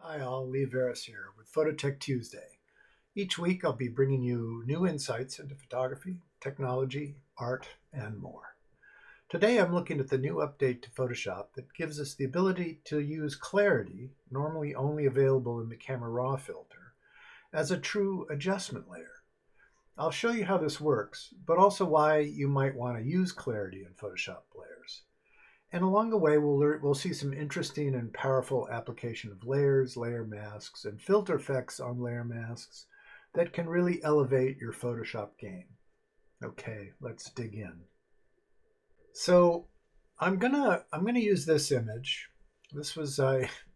Hi all, Varis here with Phototech Tuesday. Each week I'll be bringing you new insights into photography, technology, art, and more. Today I'm looking at the new update to Photoshop that gives us the ability to use Clarity, normally only available in the Camera Raw filter, as a true adjustment layer. I'll show you how this works, but also why you might want to use Clarity in Photoshop layers. And along the way, we'll see some interesting and powerful application of layers, layer masks, and filter effects on layer masks that can really elevate your Photoshop game. Okay, let's dig in. So I'm gonna use this image. This was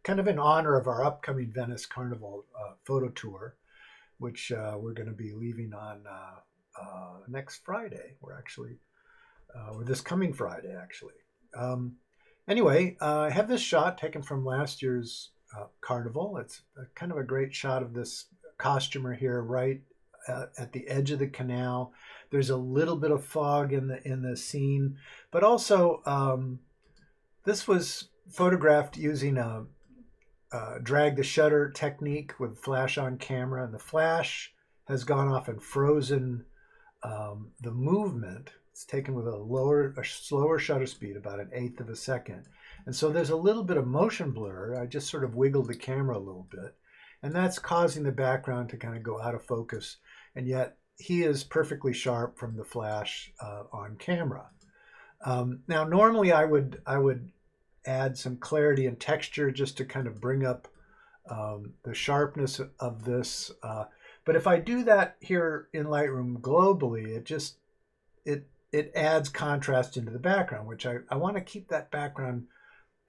kind of in honor of our upcoming Venice Carnival photo tour, which we're going to be leaving on next Friday. Or this coming Friday, actually. Anyway, I have this shot taken from last year's carnival. It's kind of a great shot of this costumer here, right at the edge of the canal. There's a little bit of fog in the scene, but also this was photographed using a drag the shutter technique with flash on camera, and the flash has gone off and frozen the movement. It's taken with a slower shutter speed, about 1/8 of a second. And so there's a little bit of motion blur. I just sort of wiggled the camera a little bit. And that's causing the background to kind of go out of focus. And yet he is perfectly sharp from the flash on camera. Now, normally I would add some clarity and texture just to kind of bring up the sharpness of this. But if I do that here in Lightroom globally, it adds contrast into the background, which I want to keep that background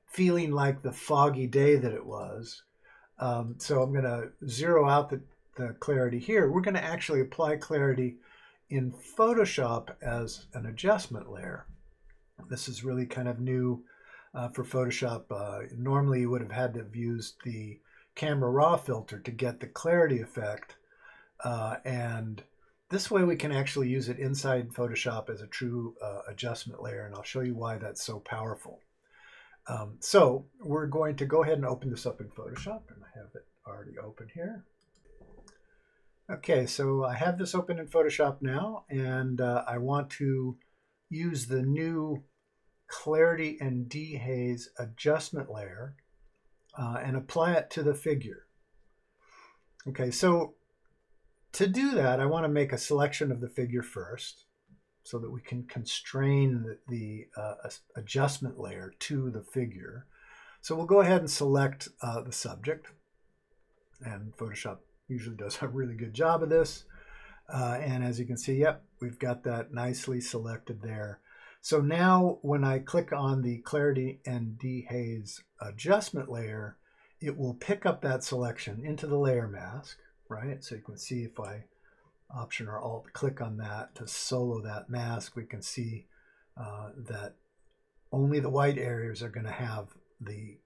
feeling like the foggy day that it was. So I'm going to zero out the clarity here. We're going to actually apply clarity in Photoshop as an adjustment layer. This is really kind of new for Photoshop. Normally you would have had to have used the Camera Raw filter to get the clarity effect. And this way we can actually use it inside Photoshop as a true adjustment layer, and I'll show you why that's so powerful. So we're going to go ahead and open this up in Photoshop, and I have it already open here. Okay, so I have this open in Photoshop now, and I want to use the new Clarity and Dehaze adjustment layer and apply it to the figure. Okay, so to do that, I want to make a selection of the figure first so that we can constrain the adjustment layer to the figure. So we'll go ahead and select the subject. And Photoshop usually does a really good job of this. And as you can see, yep, we've got that nicely selected there. So now when I click on the Clarity and Dehaze adjustment layer, it will pick up that selection into the layer mask. Right, so you can see if I Option or Alt click on that to solo that mask, we can see that only the white areas are going to have the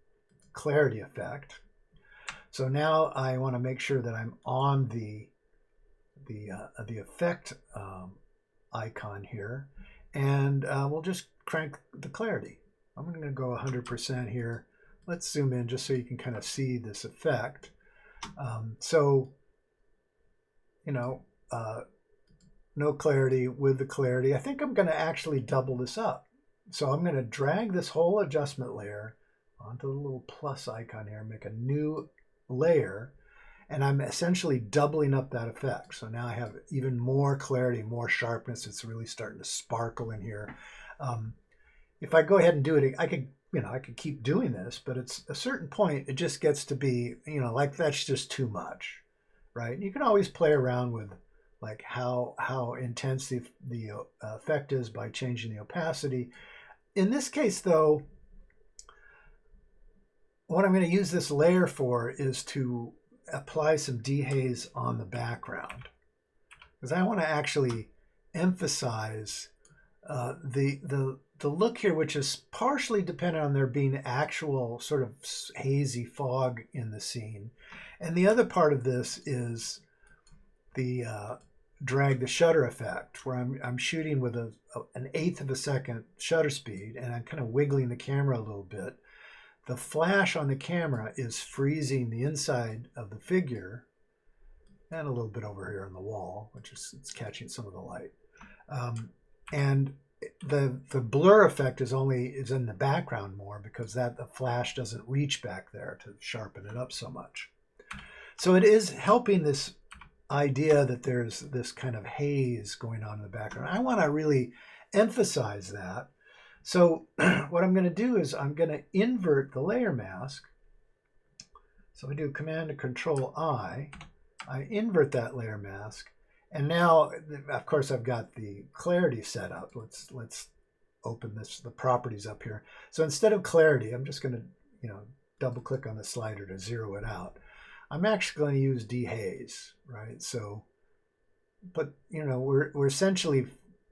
clarity effect. So now I want to make sure that I'm on the effect icon here, and we'll just crank the clarity. I'm going to go 100% here. Let's zoom in just so you can kind of see this effect. So you know, no clarity with the clarity. I think I'm going to actually double this up. So I'm going to drag this whole adjustment layer onto the little plus icon here, make a new layer, and I'm essentially doubling up that effect. So now I have even more clarity, more sharpness. It's really starting to sparkle in here. If I go ahead and do it, I could keep doing this, but at a certain point, it just gets to be, like that's just too much. Right? You can always play around with like how intense the effect is by changing the opacity. In this case, though, what I'm going to use this layer for is to apply some dehaze on the background, because I want to actually emphasize the look here, which is partially dependent on there being actual sort of hazy fog in the scene. And the other part of this is the drag the shutter effect, where I'm shooting with an 1/8 of a second shutter speed, and I'm kind of wiggling the camera a little bit. the flash on the camera is freezing the inside of the figure, and a little bit over here on the wall, which is it's catching some of the light. And the blur effect is in the background more because the flash doesn't reach back there to sharpen it up so much. So it is helping this idea that there's this kind of haze going on in the background. I want to really emphasize that. So what I'm going to do is I'm going to invert the layer mask. So I do Command and Control I invert that layer mask, and now of course I've got the clarity set up. Let's open the properties up here. So instead of clarity, I'm just going to double click on the slider to zero it out. I'm actually going to use dehaze, right? So, but we're essentially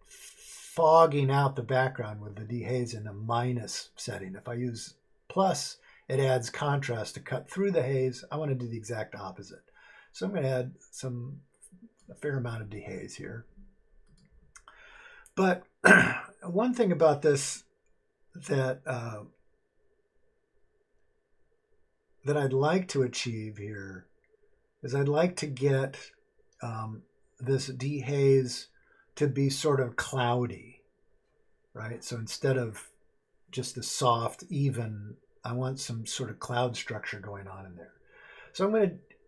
fogging out the background with the dehaze in a minus setting. If I use plus, it adds contrast to cut through the haze. I want to do the exact opposite. So I'm going to add a fair amount of dehaze here. But one thing about this that I'd like to achieve here is I'd like to get this dehaze to be sort of cloudy, right? So instead of just a soft, even, I want some sort of cloud structure going on in there. So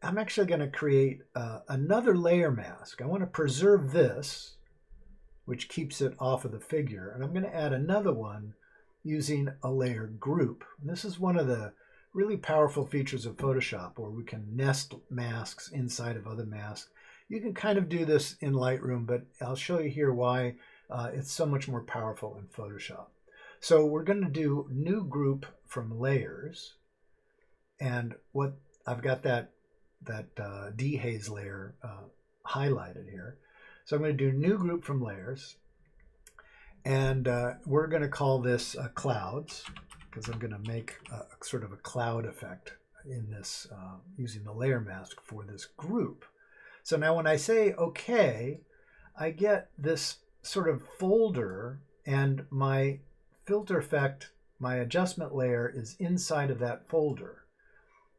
I'm actually going to create another layer mask. I want to preserve this, which keeps it off of the figure, and I'm going to add another one using a layer group. And this is one of the really powerful features of Photoshop, where we can nest masks inside of other masks. You can kind of do this in Lightroom, but I'll show you here why it's so much more powerful in Photoshop. So we're going to do new group from layers, and what I've got that dehaze layer highlighted here. So I'm going to do new group from layers, and we're going to call this clouds, because I'm going to make sort of a cloud effect in this using the layer mask for this group. So now when I say OK, I get this sort of folder, and my filter effect, my adjustment layer, is inside of that folder.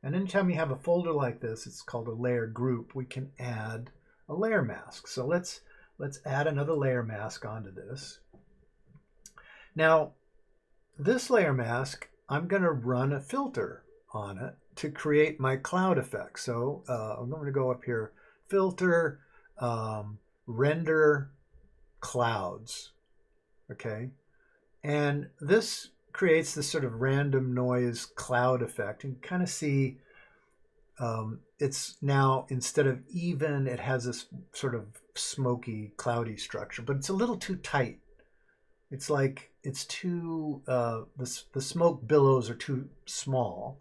And anytime you have a folder like this, it's called a layer group, we can add a layer mask. So let's add another layer mask onto this. Now, this layer mask, I'm going to run a filter on it to create my cloud effect. So I'm going to go up here, filter, render clouds, okay? And this creates this sort of random noise cloud effect. You can kind of see it's now, instead of even, it has this sort of smoky, cloudy structure, but it's a little too tight. It's like it's too, the smoke billows are too small.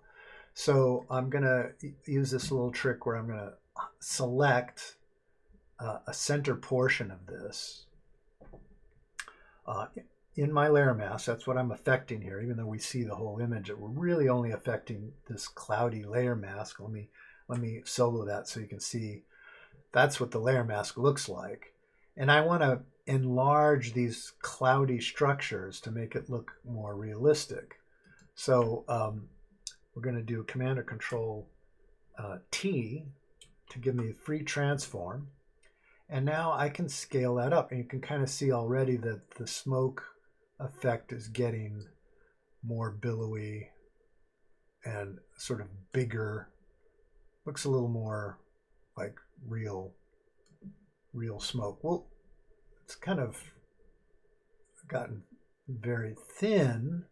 So I'm going to use this little trick where I'm going to select a center portion of this in my layer mask. That's what I'm affecting here. Even though we see the whole image, we're really only affecting this cloudy layer mask. Let me solo that so you can see that's what the layer mask looks like. And I want to enlarge these cloudy structures to make it look more realistic. So we're going to do Command or Control T to give me a free transform. And now I can scale that up, and you can kind of see already that the smoke effect is getting more billowy and sort of bigger. Looks a little more like real smoke. Well, it's kind of gotten very thin.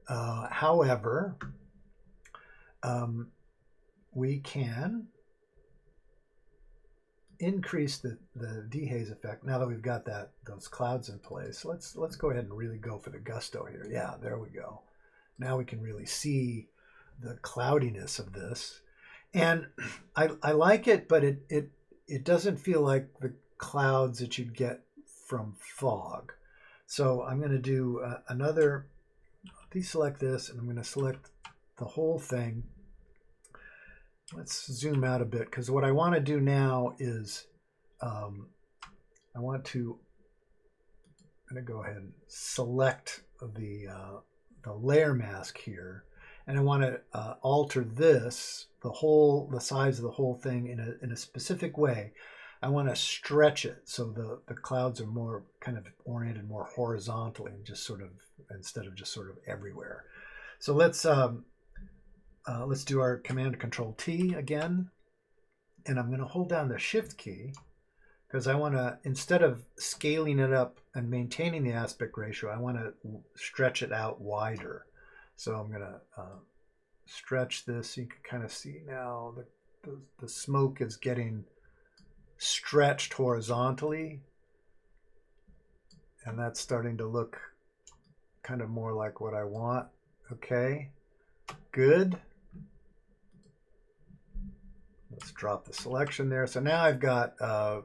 However, we can increase the dehaze effect now that we've got those clouds in place. Let's go ahead and really go for the gusto here. Yeah, there we go. Now we can really see the cloudiness of this, and I like it, but it doesn't feel like the clouds that you'd get from fog. So I'm going to do another deselect this, and I'm going to select the whole thing. Let's zoom out a bit, because what I want to do now is I'm going to go ahead and select the layer mask here, and I want to alter this, the size of the whole thing in a specific way. I want to stretch it so the clouds are more kind of oriented more horizontally and just sort of, instead of just sort of everywhere. So let's do our Command Control T again, and I'm going to hold down the Shift key because I want to, instead of scaling it up and maintaining the aspect ratio, I want to stretch it out wider. So I'm going to stretch this. You can kind of see now the smoke is getting stretched horizontally, and that's starting to look kind of more like what I want. Okay, good. Let's drop the selection there. So now I've got a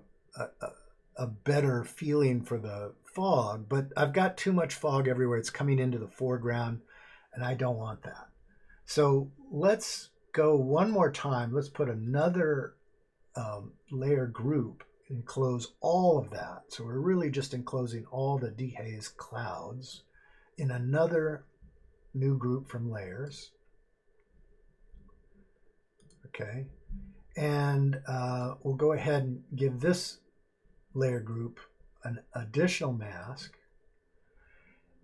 better feeling for the fog, but I've got too much fog everywhere. It's coming into the foreground, and I don't want that. So let's go one more time. Let's put another layer group, enclose all of that. So we're really just enclosing all the dehaze clouds in another new group from layers. Okay, and we'll go ahead and give this layer group an additional mask.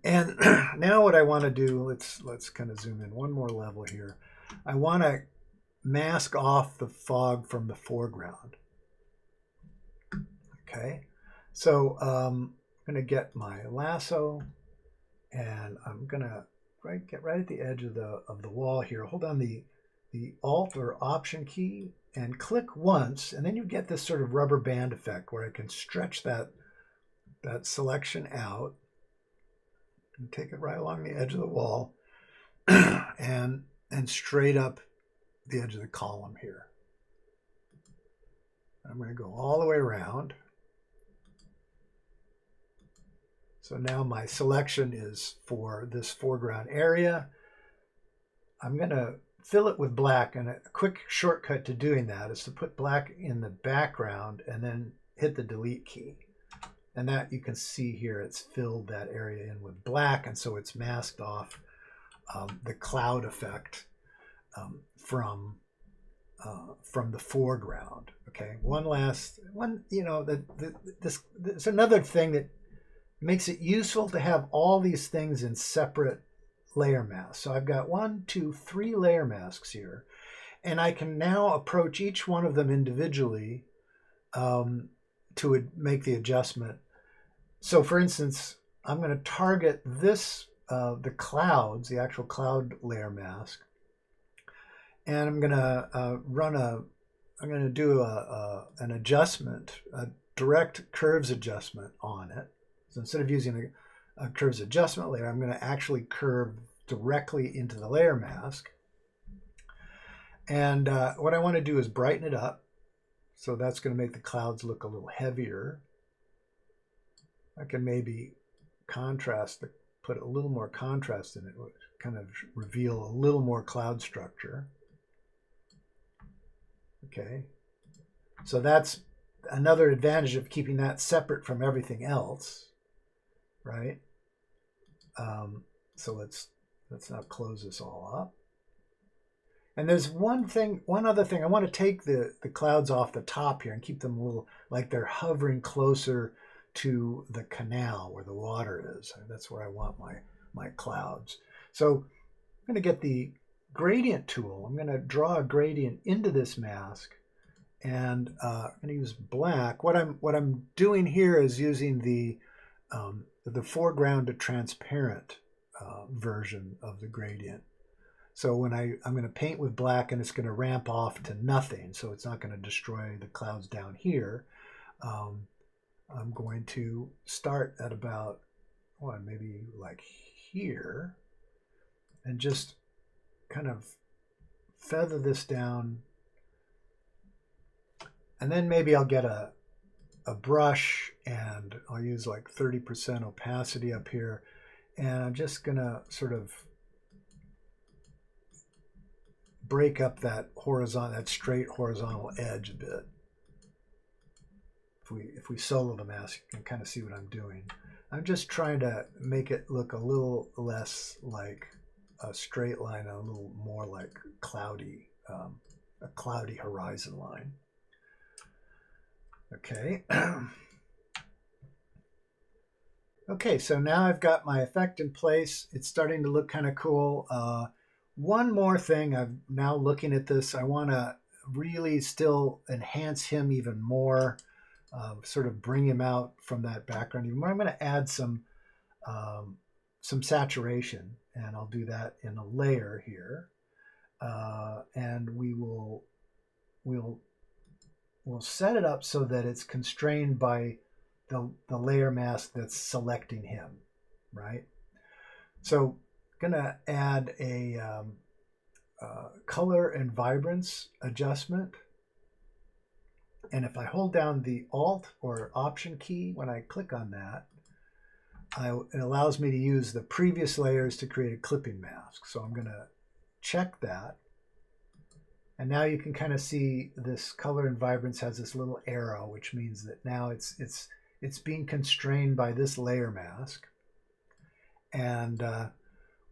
And now what I want to do, let's kind of zoom in one more level here. I want to mask off the fog from the foreground. Okay, so I'm going to get my lasso, and I'm going to get right at the edge of the wall here. Hold on the Alt or Option key and click once, and then you get this sort of rubber band effect where I can stretch that selection out and take it right along the edge of the wall and straight up the edge of the column here. I'm going to go all the way around. So now my selection is for this foreground area. I'm going to fill it with black, and a quick shortcut to doing that is to put black in the background and then hit the delete key. And that you can see here, it's filled that area in with black, and so it's masked off the cloud effect from the foreground. Okay, this another thing that makes it useful to have all these things in separate layer masks. So I've got 1, 2, 3 layer masks here, and I can now approach each one of them individually to make the adjustment. So for instance, I'm going to target this, the clouds, the actual cloud layer mask, and I'm going to do an adjustment, a direct curves adjustment on it. So instead of using a curves adjustment layer, I'm going to actually curve directly into the layer mask. And what I want to do is brighten it up. So that's going to make the clouds look a little heavier. I can maybe put a little more contrast in it, kind of reveal a little more cloud structure. Okay, so that's another advantage of keeping that separate from everything else, right? So let's now close this all up. And there's one other thing. I want to take the clouds off the top here and keep them a little like they're hovering closer to the canal where the water is. That's where I want my clouds. So I'm going to get the gradient tool. I'm going to draw a gradient into this mask, and I'm going to use black. What I'm doing here is using the foreground to transparent version of the gradient. So when I'm going to paint with black, and it's going to ramp off to nothing, so it's not going to destroy the clouds down here. I'm going to start at about, maybe like here, and just kind of feather this down. And then maybe I'll get a brush, and I'll use like 30% opacity up here. And I'm just going to sort of break up that straight horizontal edge a bit. If we solo the mask, you can kind of see what I'm doing. I'm just trying to make it look a little less like a straight line, a little more like cloudy, a cloudy horizon line. Okay. Okay, so now I've got my effect in place. It's starting to look kind of cool. One more thing, I'm now looking at this, I want to really still enhance him even more, sort of bring him out from that background even more. I'm going to add some saturation, and I'll do that in a layer here. And we'll set it up so that it's constrained by the layer mask that's selecting him, right? So I'm going to add a color and vibrance adjustment. And if I hold down the Alt or Option key when I click on that, it allows me to use the previous layers to create a clipping mask. So I'm going to check that. And now you can kind of see this color and vibrance has this little arrow, which means that now it's being constrained by this layer mask. And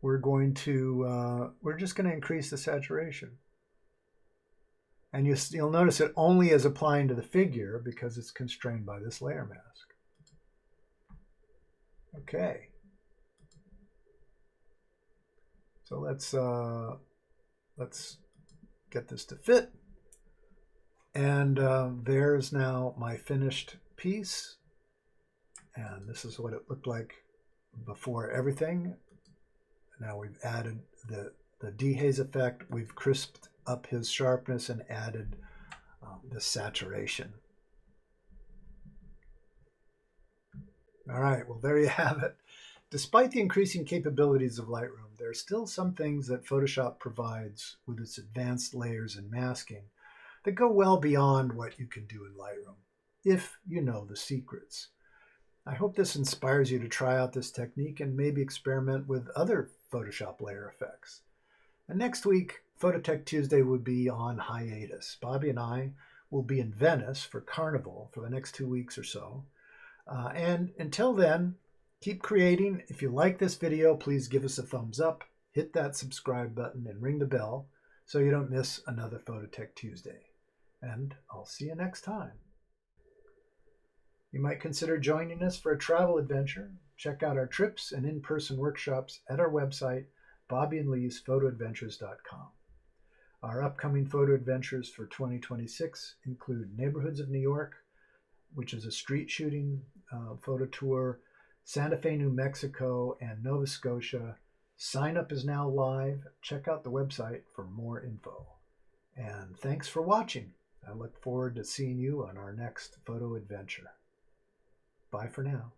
we're just going to increase the saturation. And you'll notice it only is applying to the figure because it's constrained by this layer mask. Okay. So let's get this to fit. And there's now my finished piece. And this is what it looked like before everything. Now we've added the dehaze effect. We've crisped up his sharpness and added the saturation. All right, well, there you have it. Despite the increasing capabilities of Lightroom, there are still some things that Photoshop provides with its advanced layers and masking that go well beyond what you can do in Lightroom, if you know the secrets. I hope this inspires you to try out this technique and maybe experiment with other Photoshop layer effects. And next week, Phototech Tuesday will be on hiatus. Bobby and I will be in Venice for Carnival for the next 2 weeks or so. And until then, keep creating. If you like this video, please give us a thumbs up, hit that subscribe button, and ring the bell so you don't miss another Phototech Tuesday. And I'll see you next time. You might consider joining us for a travel adventure. Check out our trips and in-person workshops at our website, bobbyandleesphotoadventures.com. Our upcoming photo adventures for 2026 include Neighborhoods of New York, which is a street shooting photo tour, Santa Fe, New Mexico, and Nova Scotia. Sign up is now live. Check out the website for more info. And thanks for watching. I look forward to seeing you on our next photo adventure. Bye for now.